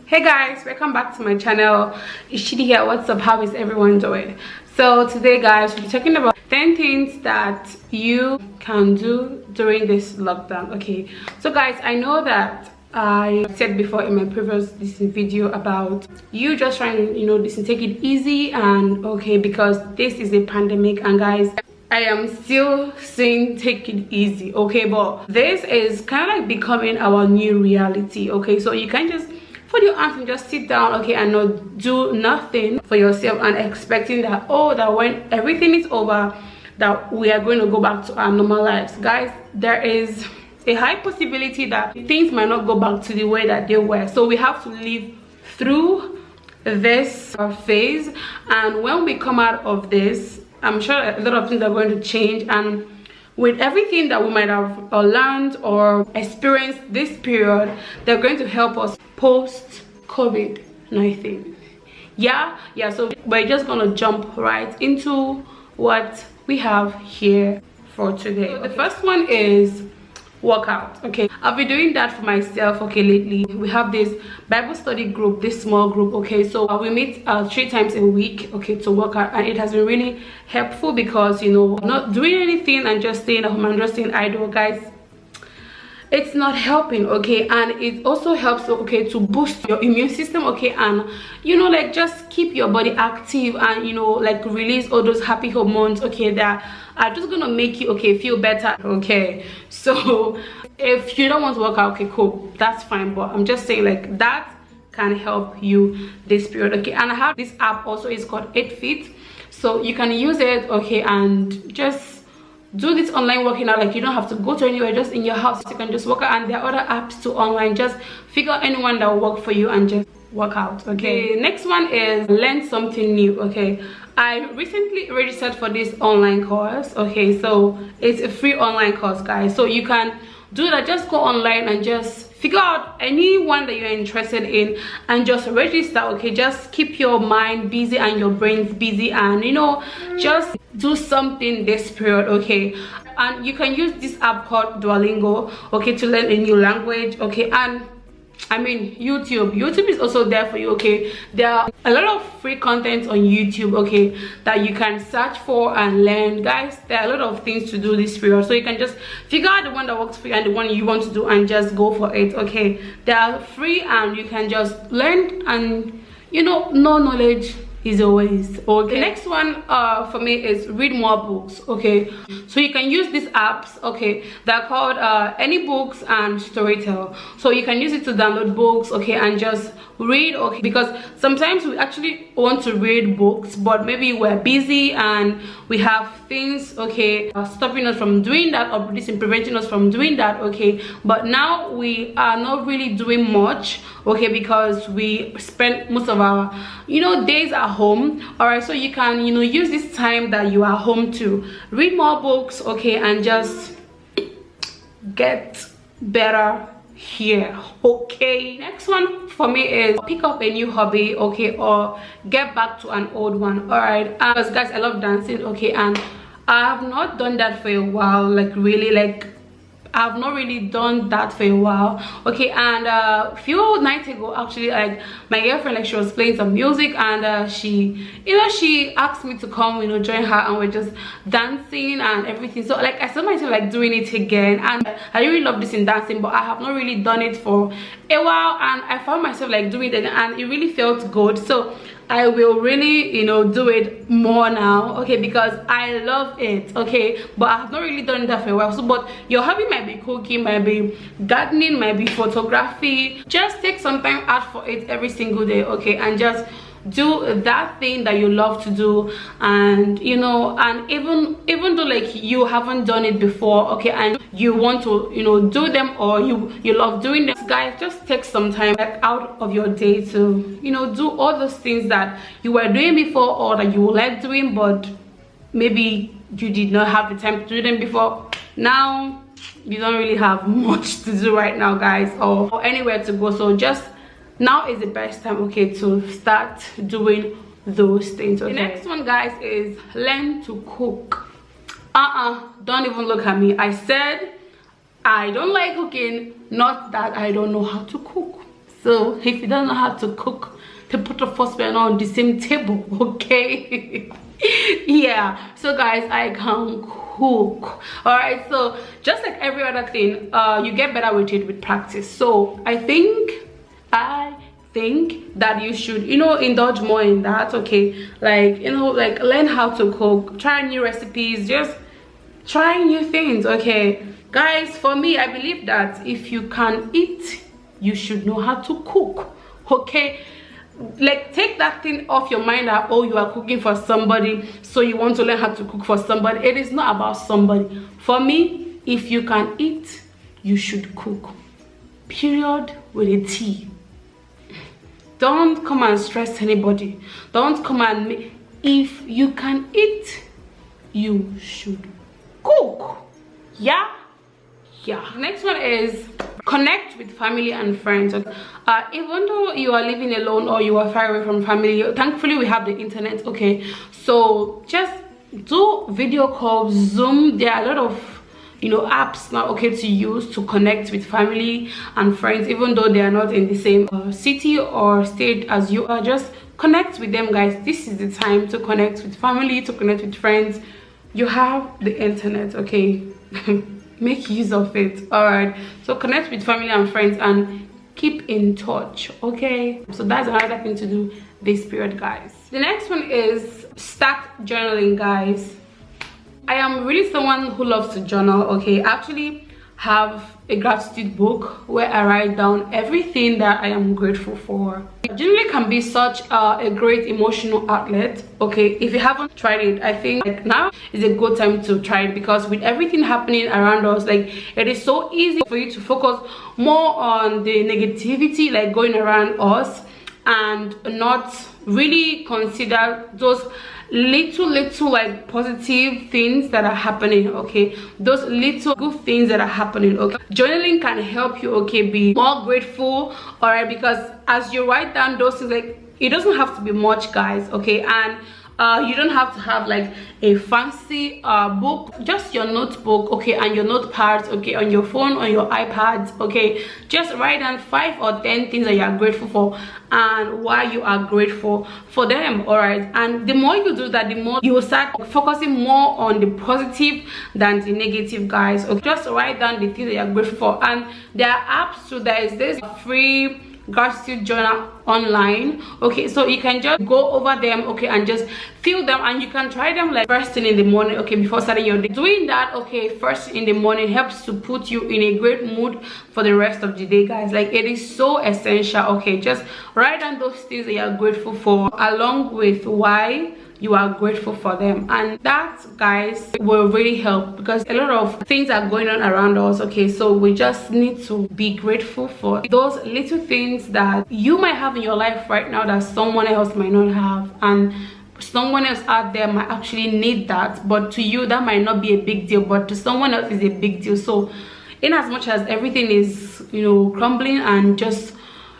Hey guys, welcome back to my channel. It's Chidi here. What's up? How is everyone doing? So today guys, we're talking about 10 things that you can do during this lockdown. Okay, so guys, I know that I said before in my previous video about you just trying to take it easy, and okay, because this is a pandemic, and guys, I am still saying take it easy, okay, but this is kind of like becoming our new reality. Okay, so you can just put your hands and just sit down, okay, and not do nothing for yourself and expecting that, oh, that when everything is over that we are going to go back to our normal lives. Guys, there is a high possibility that things might not go back to the way that they were, so we have to live through this phase, and when we come out of this, I'm sure a lot of things are going to change, and with everything that we might have learned or experienced this period, they're going to help us post COVID-19. Yeah, so we're just gonna jump right into what we have here for today. So the first one is workout. Okay, I've been doing that for myself, okay, lately. We have this Bible study group, this small group, okay, so we meet 3 times a week, okay, to work out, and it has been really helpful because not doing anything and just staying at home and just staying idle, guys, it's not helping, okay, and it also helps, okay, to boost your immune system, okay, and like just keep your body active and like release all those happy hormones, okay, that are just gonna make you, okay, feel better. Okay, so if you don't want to work out, okay, cool, that's fine, but I'm just saying, like, that can help you this period, okay. And I have this app also, it's called 8Fit, so you can use it, okay, and just do this online working out. Like, you don't have to go to anywhere, just in your house you can just work out, and there are other apps to online. Just figure out anyone that will work for you and just work out, okay. Next one is learn something new, okay. I recently registered for this online course, okay, so it's a free online course, guys, so you can do that. Just go online and just figure out any one that you're interested in and just register, okay. Just keep your mind busy and your brains busy, and just do something this period, okay. And you can use this app called Duolingo, okay, to learn a new language, okay. And I mean, YouTube is also there for you, okay. There are a lot of free content on YouTube, okay, that you can search for and learn. Guys, there are a lot of things to do this period, so you can just figure out the one that works for you and the one you want to do and just go for it, okay. They are free and you can just learn, and no knowledge is always okay. The next one for me is read more books, okay. So you can use these apps, okay, they're called Any Books and Storytel, so you can use it to download books, okay, and just read, okay, because sometimes we actually want to read books, but maybe we're busy and we have things, okay, stopping us from doing that, or preventing us from doing that, okay. But now we are not really doing much, okay, because we spend most of our days at home. All right, so you can use this time that you are home to read more books, okay, and just get better here, okay. Next one for me is pick up a new hobby, okay, or get back to an old one. All right, because guys, I love dancing, okay, and I have not done that for a while, like really, like I've not really done that for a while, okay. And a few nights ago, actually, like my girlfriend, like she was playing some music, and she asked me to come join her, and we're just dancing and everything. So like I saw myself like doing it again, and I really love this in dancing, but I have not really done it for a while, and I found myself like doing it, and it really felt good. So I will really do it more now, okay, because I love it, okay. But I have not really done that for a while. So but your hobby might be cooking, might be gardening, might be photography. Just take some time out for it every single day, okay, and just do that thing that you love to do. And and even though like you haven't done it before, okay, and you want to do them, or you love doing them, guys, just take some time out of your day to do all those things that you were doing before, or that you like doing, but maybe you did not have the time to do them before. Now you don't really have much to do right now, guys, or anywhere to go, so just now is the best time, okay, to start doing those things, okay. The next one, guys, is learn to cook. Don't even look at me. I said I don't like cooking, not that I don't know how to cook. So if you don't know how to cook, to put the first burner on the same table, okay? Yeah, so guys, I can cook. All right, so just like every other thing, you get better with it with practice. So I think that you should, you know, indulge more in that, okay? Like, you know, like learn how to cook, try new recipes, just try new things, okay? Guys, for me, I believe that if you can eat, you should know how to cook, okay? Like, take that thing off your mind that, oh, you are cooking for somebody, so you want to learn how to cook for somebody. It is not about somebody. For me, if you can eat, you should cook, period, with a T. Don't come and stress anybody. Don't come and if you can eat, you should cook. Yeah. The next one is connect with family and friends. Even though you are living alone or you are far away from family, thankfully we have the internet, okay? So just do video calls, Zoom. There are a lot of, you know, apps now, okay, to use to connect with family and friends, even though they are not in the same city or state as you are. Just connect with them, guys. This is the time to connect with family, to connect with friends. You have the internet, okay? Make use of it. All right, so connect with family and friends and keep in touch, okay? So that's another thing to do this period, guys. The next one is start journaling, guys. I am really someone who loves to journal, okay? I actually have a gratitude book where I write down everything that I am grateful for. Journaling can be such a great emotional outlet, okay? If you haven't tried it, I think like now is a good time to try it, because with everything happening around us, like, it is so easy for you to focus more on the negativity like going around us and not really consider those little like positive things that are happening, okay? Those little good things that are happening, okay? Journaling can help you, okay, be more grateful, all right? Because as you write down those things, like, it doesn't have to be much, guys, okay? And you don't have to have like a fancy book, just your notebook, okay, and your notepads, okay, on your phone, on your iPads, okay? Just write down 5 or 10 things that you are grateful for and why you are grateful for them, all right? And the more you do that, the more you will start focusing more on the positive than the negative, guys, okay? Just write down the things that you are grateful for. And there are apps too. There is this free gratitude journal online, okay? So you can just go over them, okay, and just fill them, and you can try them like first thing in the morning, okay, before starting your day. Doing that, okay, first in the morning helps to put you in a great mood for the rest of the day, guys. Like, it is so essential, okay? Just write down those things that you are grateful for along with why you are grateful for them, and that, guys, will really help, because a lot of things are going on around us, okay? So we just need to be grateful for those little things that you might have in your life right now that someone else might not have, and someone else out there might actually need that, but to you that might not be a big deal, but to someone else is a big deal. So in as much as everything is, you know, crumbling and just,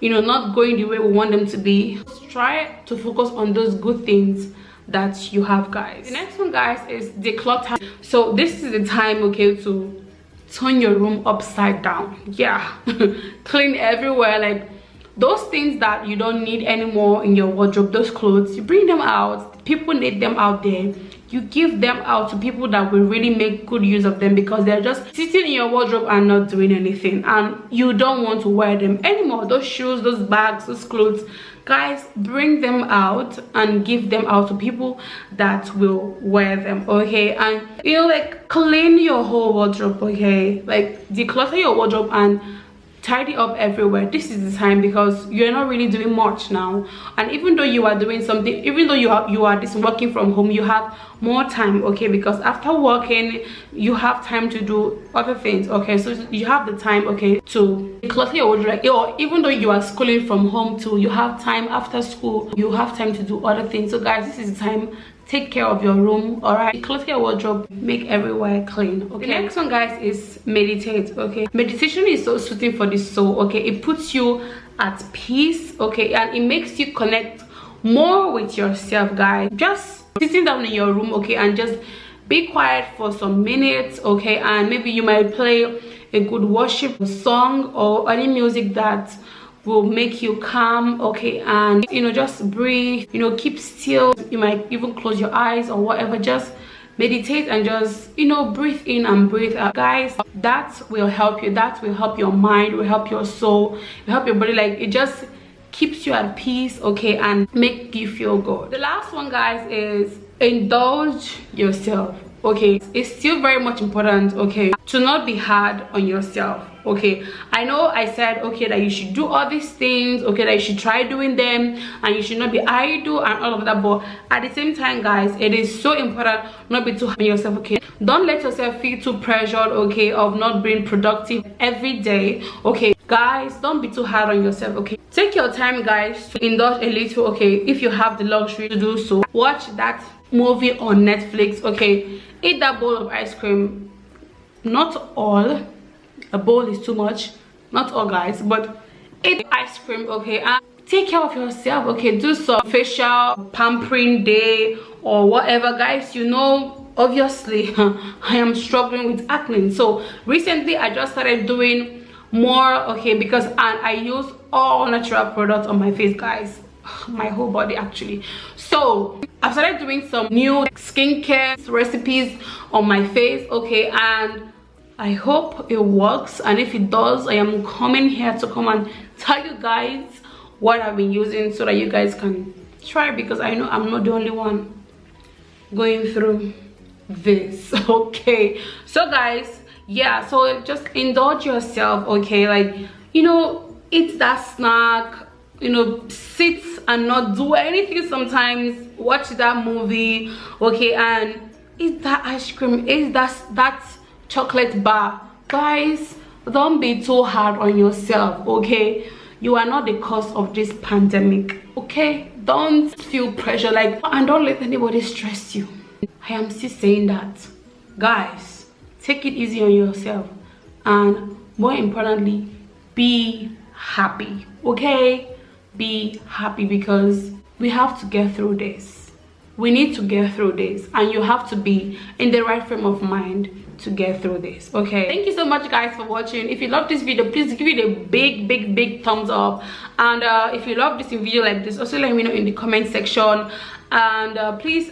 you know, not going the way we want them to be, try to focus on those good things that you have, guys. The next one, guys, is declutter. So this is the time, okay, to turn your room upside down. Yeah. Clean everywhere, like those things that you don't need anymore in your wardrobe, those clothes, you bring them out. People need them out there. You give them out to people that will really make good use of them, because they're just sitting in your wardrobe and not doing anything, and you don't want to wear them anymore. Those shoes, those bags, those clothes, guys, bring them out and give them out to people that will wear them, okay? And, you know, like, clean your whole wardrobe, okay? Like, declutter your wardrobe and tidy up everywhere. This is the time, because you're not really doing much now, and even though you are doing something, even though you are just working from home, you have more time, okay? Because after working, you have time to do other things, okay? So you have the time, okay, to declutter your wardrobe. Or even though you are schooling from home too, you have time after school, you have time to do other things. So guys, this is the time. Take care of your room, all right? Declutter your wardrobe, make everywhere clean, okay? The next one, guys, is meditate, okay? Meditation is so soothing for the soul, okay? It puts you at peace, okay? And it makes you connect more with yourself, guys. Just sitting down in your room, okay, and just be quiet for some minutes, okay? And maybe you might play a good worship song or any music that will make you calm, okay? And you know, just breathe, you know, keep still. You might even close your eyes or whatever. Just meditate and just, you know, breathe in and breathe out, guys. That will help you. That will help your mind, will help your soul, will help your body. Like, it just keeps you at peace, okay, and make you feel good. The last one, guys, is indulge yourself, okay? It's still very much important, okay, to not be hard on yourself, okay? I know I said, okay, that you should do all these things, okay, that you should try doing them and you should not be idle and all of that, but at the same time, guys, it is so important not be too hard on yourself, okay? Don't let yourself feel too pressured, okay, of not being productive every day, okay? Guys, don't be too hard on yourself, okay? Take your time, guys, to indulge a little, okay? If you have the luxury to do so, watch that movie on Netflix, okay? Eat that bowl of ice cream. Not all, a bowl is too much, not all, guys, but eat ice cream, okay? And take care of yourself, okay? Do some facial pampering day or whatever, guys. You know, obviously I am struggling with acne, so recently I just started doing more, okay, because I use all natural products on my face, guys, my whole body actually. So I've started doing some new skincare recipes on my face, okay, and I hope it works. And if it does, I am coming here to come and tell you guys what I've been using so that you guys can try, because I know I'm not the only one going through this, okay? So guys, yeah, so just indulge yourself, okay? Like, you know, eat that snack, you know, sit and not do anything sometimes, watch that movie, okay, and eat that ice cream, eat that chocolate bar. Guys, don't be too hard on yourself, okay? You are not the cause of this pandemic, okay? Don't feel pressure, like, and don't let anybody stress you. I am still saying that, guys. Take it easy on yourself, and more importantly, be happy, okay? Be happy, because we have to get through this. We need to get through this, and you have to be in the right frame of mind to get through this, okay? Thank you so much, guys, for watching. If you love this video, please give it a big thumbs up, and if you love this video like this, also let me know in the comment section. And please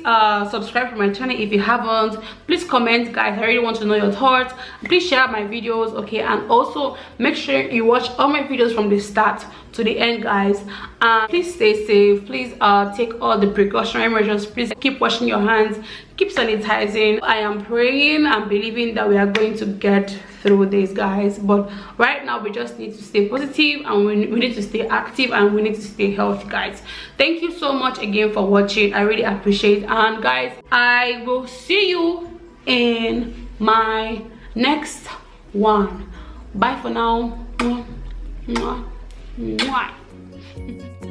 subscribe to my channel if you haven't. Please comment, guys, I really want to know your thoughts. Please share my videos, okay? And also make sure you watch all my videos from the start to the end, guys. And please stay safe. Please take all the precautionary measures. Please keep washing your hands, keep sanitizing. I am praying and believing that we are going to get through this, guys, but right now we just need to stay positive, and we need to stay active, and we need to stay healthy, guys. Thank you so much again for watching. I really appreciate it. And guys, I will see you in my next one. Bye for now. Mwah, mwah, mwah.